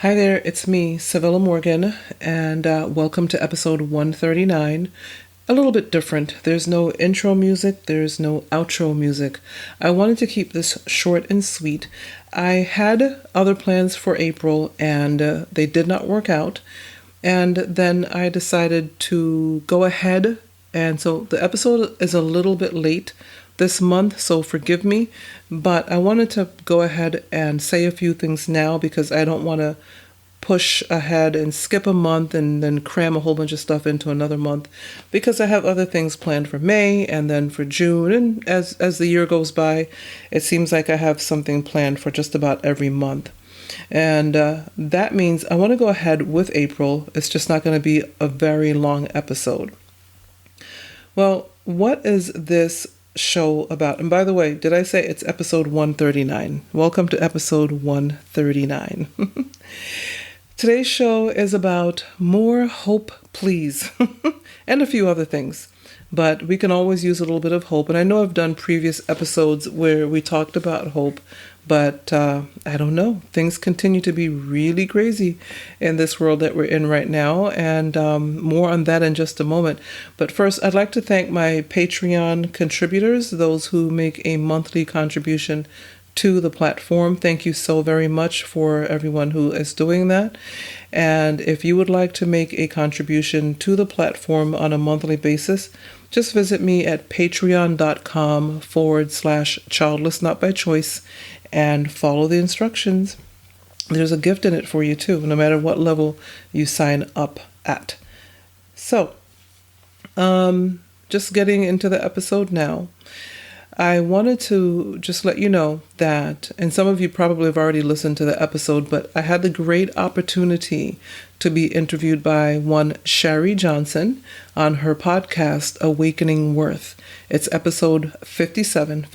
Hi there, it's me, Civilla Morgan, and welcome to episode 139. A little bit different. There's no intro music, there's no outro music. I wanted to keep this short and sweet. I had other plans for April, and they did not work out. And then I decided to go ahead, and so the episode is a little bit late this month, so forgive me. But I wanted to go ahead and say a few things now because I don't want to push ahead and skip a month and then cram a whole bunch of stuff into another month because I have other things planned for May and then for June, and as the year goes by it seems like I have something planned for just about every month. And that means I want to go ahead with April. It's just not going to be a very long episode. Well, what is this show about? And by the way, did I say it's episode 139? Welcome to episode 139. Today's show is about more hope, please, and a few other things. But we can always use a little bit of hope. And I know I've done previous episodes where we talked about hope, but I don't know. Things continue to be really crazy in this world that we're in right now. And more on that in just a moment. But first, I'd like to thank my Patreon contributors, those who make a monthly contribution to the platform. Thank you so very much for everyone who is doing that. And if you would like to make a contribution to the platform on a monthly basis, just visit me at patreon.com/childless not by choice and follow the instructions. There's a gift in it for you too, no matter what level you sign up at. So, just getting into the episode now. I wanted to just let you know that, and some of you probably have already listened to the episode, but I had the great opportunity to be interviewed by one Sherry Johnson on her podcast, Awakening Worth. It's episode 57,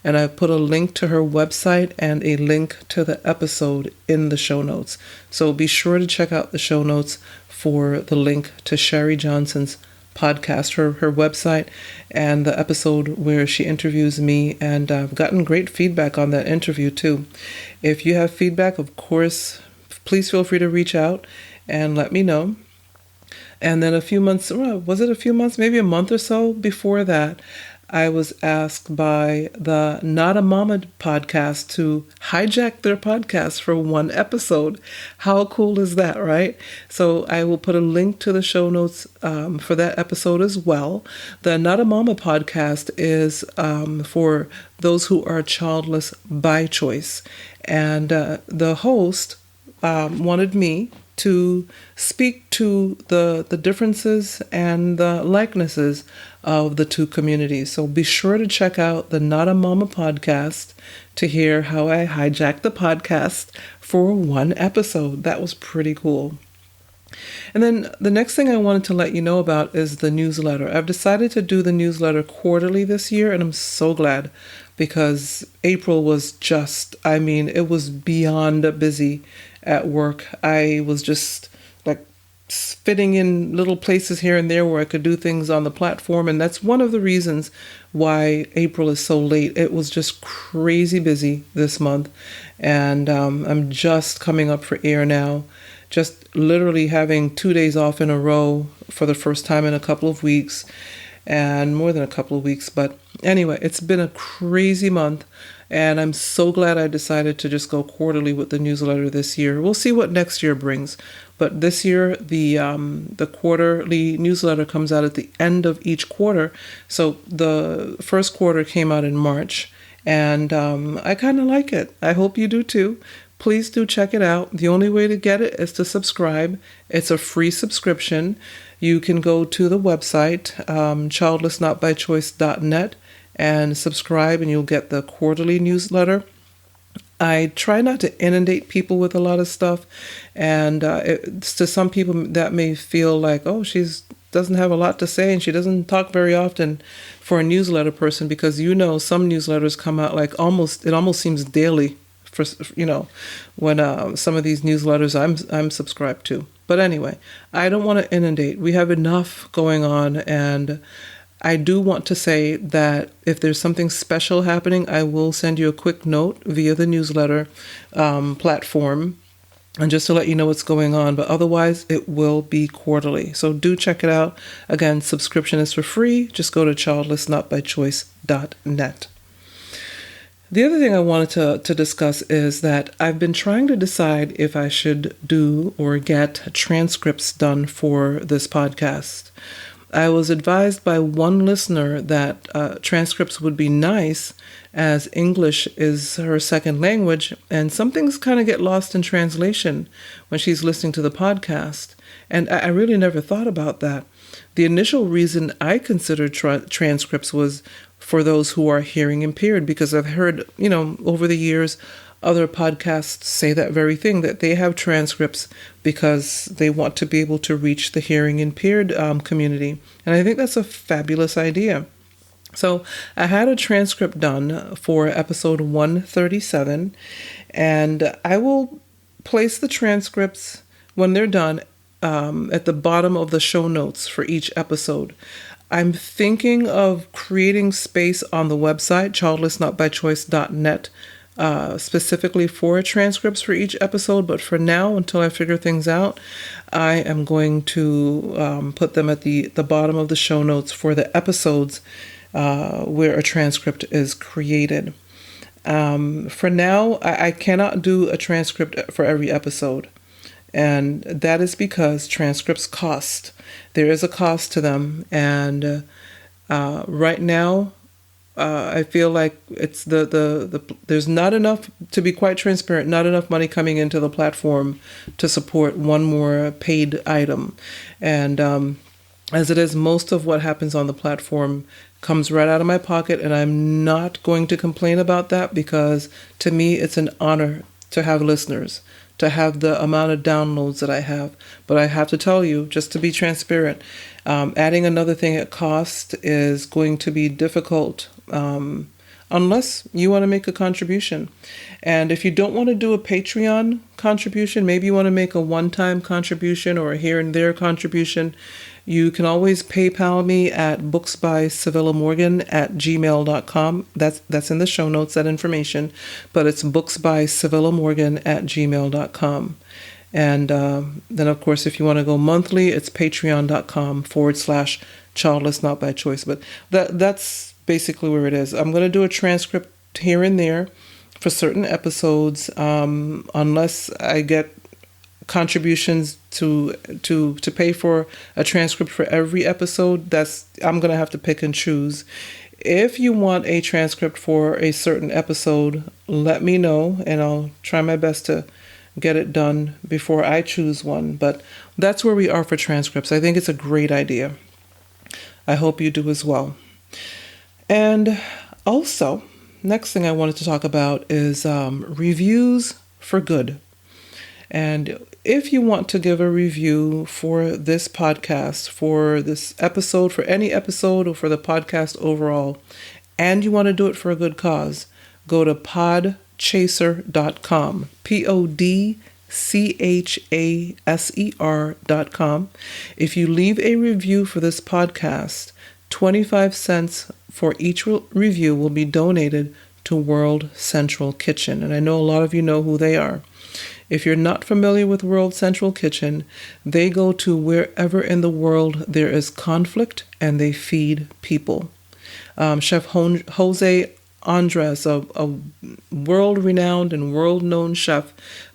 and I put a link to her website and a link to the episode in the show notes. So be sure to check out the show notes for the link to Sherry Johnson's podcast, her website, and the episode where she interviews me. And I've gotten great feedback on that interview too. If you have feedback, of course, please feel free to reach out and let me know. And then a few months, was it a few months, maybe a month or so before that, I was asked by the Not a Mama podcast to hijack their podcast for one episode. How cool is that, right? So I will put a link to the show notes for that episode as well. The Not a Mama podcast is for those who are childless by choice. And the host wanted me to speak to the differences and the likenesses of the two communities. So be sure to check out the Not a Mama podcast to hear how I hijacked the podcast for one episode. That was pretty cool. And then the next thing I wanted to let you know about is the newsletter. I've decided to do the newsletter quarterly this year, and I'm so glad because April was it was beyond busy at work. I was just like fitting in little places here and there where I could do things on the platform. And that's one of the reasons why April is so late. It was just crazy busy this month. And I'm just coming up for air now. Just literally having 2 days off in a row for the first time in a couple of weeks, and more than a couple of weeks. But anyway, it's been a crazy month, and I'm so glad I decided to just go quarterly with the newsletter this year. We'll see what next year brings. But this year, the quarterly newsletter comes out at the end of each quarter. So the first quarter came out in March, and I kind of like it. I hope you do too. Please do check it out. The only way to get it is to subscribe. It's a free subscription. You can go to the website, childlessnotbychoice.net, and subscribe, and you'll get the quarterly newsletter. I try not to inundate people with a lot of stuff, and to some people that may feel like, oh, she's doesn't have a lot to say and she doesn't talk very often for a newsletter person, because some newsletters come out like it almost seems daily. For when some of these newsletters I'm subscribed to. But anyway, I don't want to inundate. We have enough going on, and I do want to say that if there's something special happening, I will send you a quick note via the newsletter platform. and just to let you know what's going on. But otherwise, it will be quarterly. So do check it out. Again, subscription is for free. Just go to childlessnotbychoice.net. The other thing I wanted to discuss is that I've been trying to decide if I should do or get transcripts done for this podcast. I was advised by one listener that transcripts would be nice as English is her second language, and some things kind of get lost in translation when she's listening to the podcast. And I really never thought about that. The initial reason I considered transcripts was for those who are hearing impaired, because I've heard, over the years, other podcasts say that very thing, that they have transcripts because they want to be able to reach the hearing impaired community. And I think that's a fabulous idea. So I had a transcript done for episode 137, and I will place the transcripts when they're done at the bottom of the show notes for each episode. I'm thinking of creating space on the website, childlessnotbychoice.net, specifically for transcripts for each episode. But for now, until I figure things out, I am going to put them at the bottom of the show notes for the episodes where a transcript is created. For now, I cannot do a transcript for every episode. And that is because transcripts cost. There is a cost to them. And right now, I feel like it's there's not enough, to be quite transparent, not enough money coming into the platform to support one more paid item. And as it is, most of what happens on the platform comes right out of my pocket, and I'm not going to complain about that, because to me it's an honor to have listeners, to have the amount of downloads that I have. But I have to tell you, just to be transparent, adding another thing at cost is going to be difficult unless you want to make a contribution. And if you don't want to do a Patreon contribution, maybe you want to make a one-time contribution or a here and there contribution, you can always PayPal me at booksbycivillamorgan@gmail.com. That's in the show notes, that information. But it's booksbycivillamorgan@gmail.com. And then, of course, if you want to go monthly, it's patreon.com/childlessnotbychoice. But that's basically where it is. I'm going to do a transcript here and there for certain episodes, unless I get contributions to pay for a transcript for every episode. I'm going to have to pick and choose. If you want a transcript for a certain episode, let me know, and I'll try my best to get it done before I choose one. But that's where we are for transcripts. I think it's a great idea. I hope you do as well. And also, next thing I wanted to talk about is reviews for good. And if you want to give a review for this podcast, for this episode, for any episode, or for the podcast overall, and you want to do it for a good cause, go to podchaser.com, podchaser.com. If you leave a review for this podcast, 25 cents for each review will be donated to World Central Kitchen. And I know a lot of you know who they are. If you're not familiar with World Central Kitchen, they go to wherever in the world there is conflict and they feed people. Chef Jose Andres, a world-renowned and world-known chef,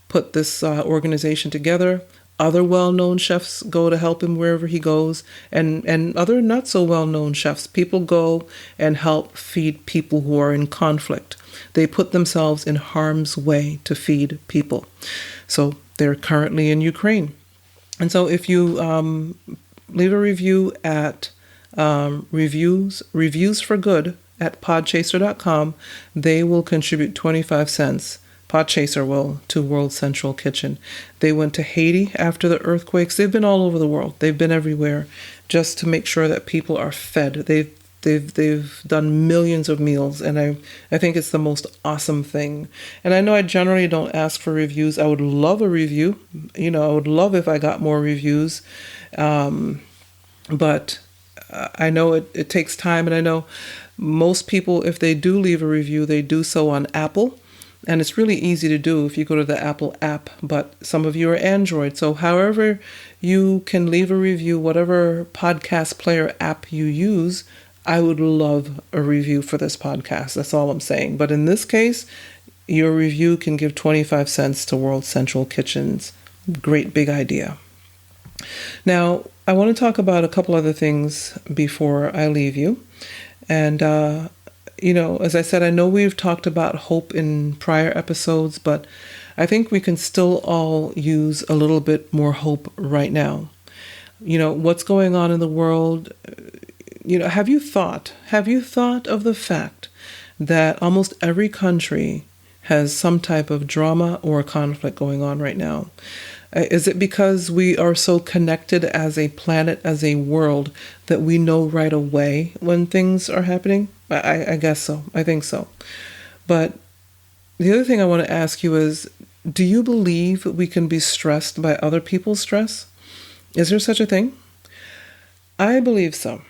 put this organization together. Other well-known chefs go to help him wherever he goes, and other not-so-well-known chefs. People go and help feed people who are in conflict. They put themselves in harm's way to feed people. So they're currently in Ukraine. And so if you leave a review at Reviews for Good at podchaser.com, they will contribute 25 cents. Podchaser will, to World Central Kitchen. They went to Haiti after the earthquakes. They've been all over the world. They've been everywhere just to make sure that people are fed. They've done millions of meals, and I think it's the most awesome thing. And I know I generally don't ask for reviews. I would love a review. I would love if I got more reviews. But I know it takes time, and I know most people, if they do leave a review, they do so on Apple. And it's really easy to do if you go to the Apple app, but some of you are Android. So however you can leave a review, whatever podcast player app you use, I would love a review for this podcast. That's all I'm saying. But in this case, your review can give 25 cents to World Central Kitchens. Great big idea. Now, I want to talk about a couple other things before I leave you. And, as I said, I know we've talked about hope in prior episodes, but I think we can still all use a little bit more hope right now. What's going on in the world? Have you thought of the fact that almost every country has some type of drama or conflict going on right now? Is it because we are so connected as a planet, as a world, that we know right away when things are happening? I guess so. I think so. But the other thing I want to ask you is, do you believe we can be stressed by other people's stress? Is there such a thing? I believe so.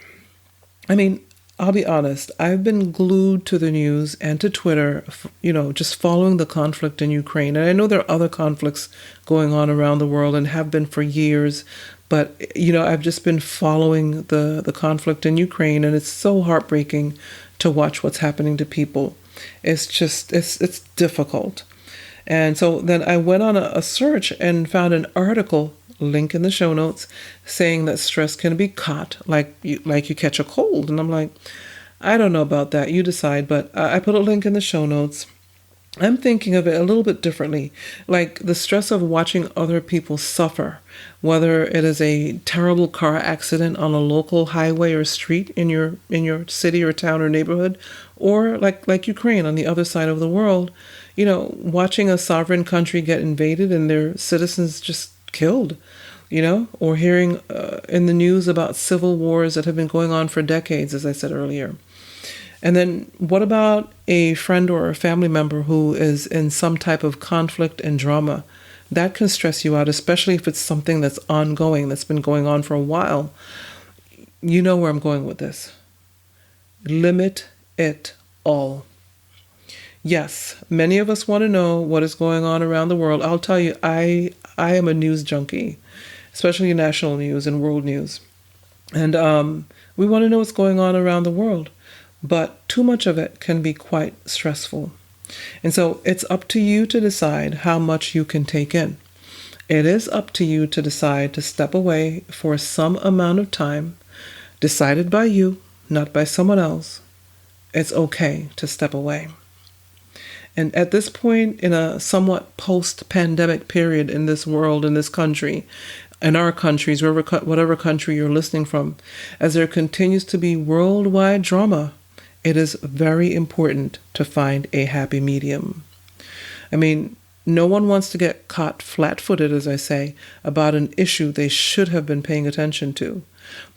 I mean, I'll be honest, I've been glued to the news and to Twitter, just following the conflict in Ukraine. And I know there are other conflicts going on around the world and have been for years, but, I've just been following the conflict in Ukraine, and it's so heartbreaking to watch what's happening to people. It's just, it's difficult. And so then I went on a search and found an article, link in the show notes, saying that stress can be caught like you catch a cold. And I'm like, I don't know about that. You decide. But I put a link in the show notes. I'm thinking of it a little bit differently, like the stress of watching other people suffer, whether it is a terrible car accident on a local highway or street in your city or town or neighborhood, or like Ukraine on the other side of the world, watching a sovereign country get invaded and their citizens just killed, or hearing in the news about civil wars that have been going on for decades, as I said earlier. And then what about a friend or a family member who is in some type of conflict and drama? That can stress you out, especially if it's something that's ongoing, that's been going on for a while. You know where I'm going with this. Limit it all. Yes, many of us want to know what is going on around the world. I'll tell you, I am a news junkie, especially national news and world news. And we want to know what's going on around the world. But too much of it can be quite stressful. And so it's up to you to decide how much you can take in. It is up to you to decide to step away for some amount of time, decided by you, not by someone else. It's okay to step away. And at this point, in a somewhat post-pandemic period in this world, in this country, in our countries, whatever country you're listening from, as there continues to be worldwide drama, it is very important to find a happy medium. I mean, no one wants to get caught flat-footed, as I say, about an issue they should have been paying attention to.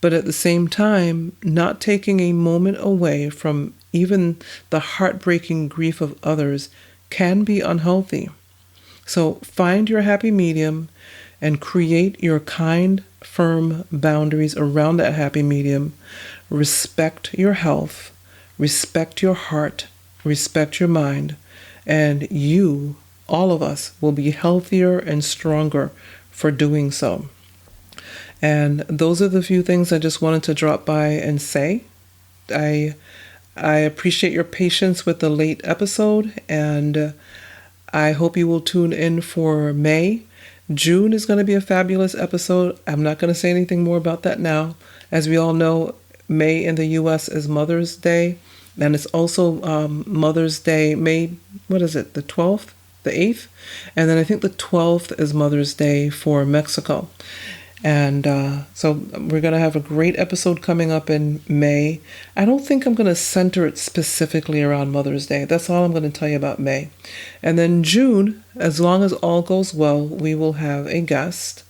But at the same time, not taking a moment away from even the heartbreaking grief of others can be unhealthy. So find your happy medium and create your kind, firm boundaries around that happy medium. Respect your health. Respect your heart, respect your mind, and you, all of us, will be healthier and stronger for doing so. And those are the few things I just wanted to drop by and say. I appreciate your patience with the late episode, and I hope you will tune in for May. June is going to be a fabulous episode. I'm not going to say anything more about that now. As we all know, May in the U.S. is Mother's Day, and it's also Mother's Day, May, what is it, the 12th, the 8th? And then I think the 12th is Mother's Day for Mexico. And so we're going to have a great episode coming up in May. I don't think I'm going to center it specifically around Mother's Day. That's all I'm going to tell you about May. And then June, as long as all goes well, we will have a guest.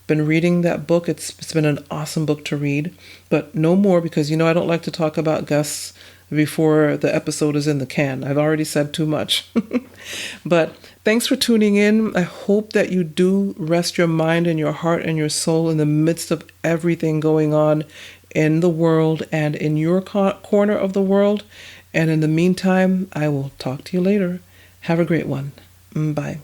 Been reading that book. It's been an awesome book to read, but no more, because I don't like to talk about guests before the episode is in the can. I've already said too much. But thanks for tuning in. I hope that you do rest your mind and your heart and your soul in the midst of everything going on in the world and in your corner of the world. And in the meantime, I will talk to you later. Have a great one. Bye.